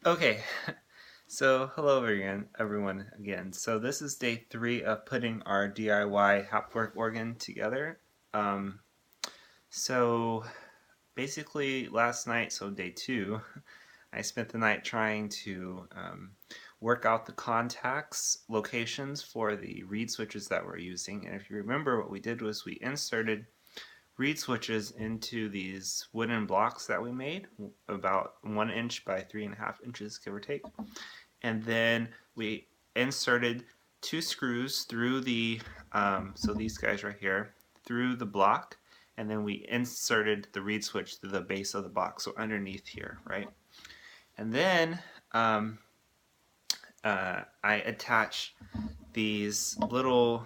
Okay, so hello again, everyone again. So this is day 3 of putting our DIY Hauptwerk organ together. Um, so basically last night, so day 2, I spent the night trying to work out the contacts locations for the reed switches that we're using. And if you remember, what we did was we inserted reed switches into these wooden blocks that we made, about 1 inch by 3.5 inches, give or take. And then we inserted 2 screws through the, so these guys right here, through the block, and then we inserted the reed switch through the base of the block, so underneath here, right? And then I attach these little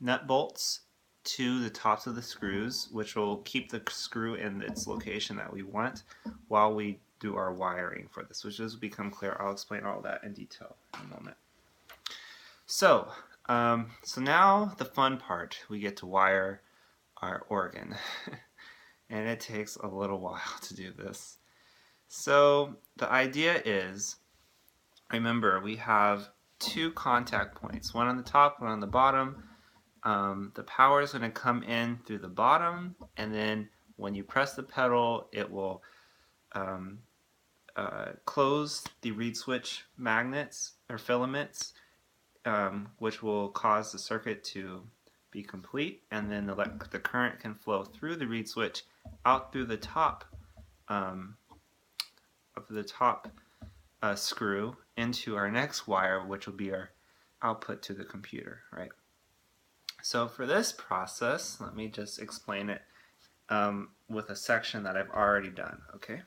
nut bolts to the tops of the screws, which will keep the screw in its location that we want while we do our wiring for this, which has become clear. I'll explain all that in detail in a moment. So now the fun part, we get to wire our organ. And it takes a little while to do this. So the idea is, remember, we have 2 contact points, one on the top, one on the bottom. The power is going to come in through the bottom, and then when you press the pedal, it will close the reed switch magnets or filaments, which will cause the circuit to be complete, and then the current can flow through the reed switch out through the top screw into our next wire, which will be our output to the computer, right? So for this process, let me just explain it with a section that I've already done, okay?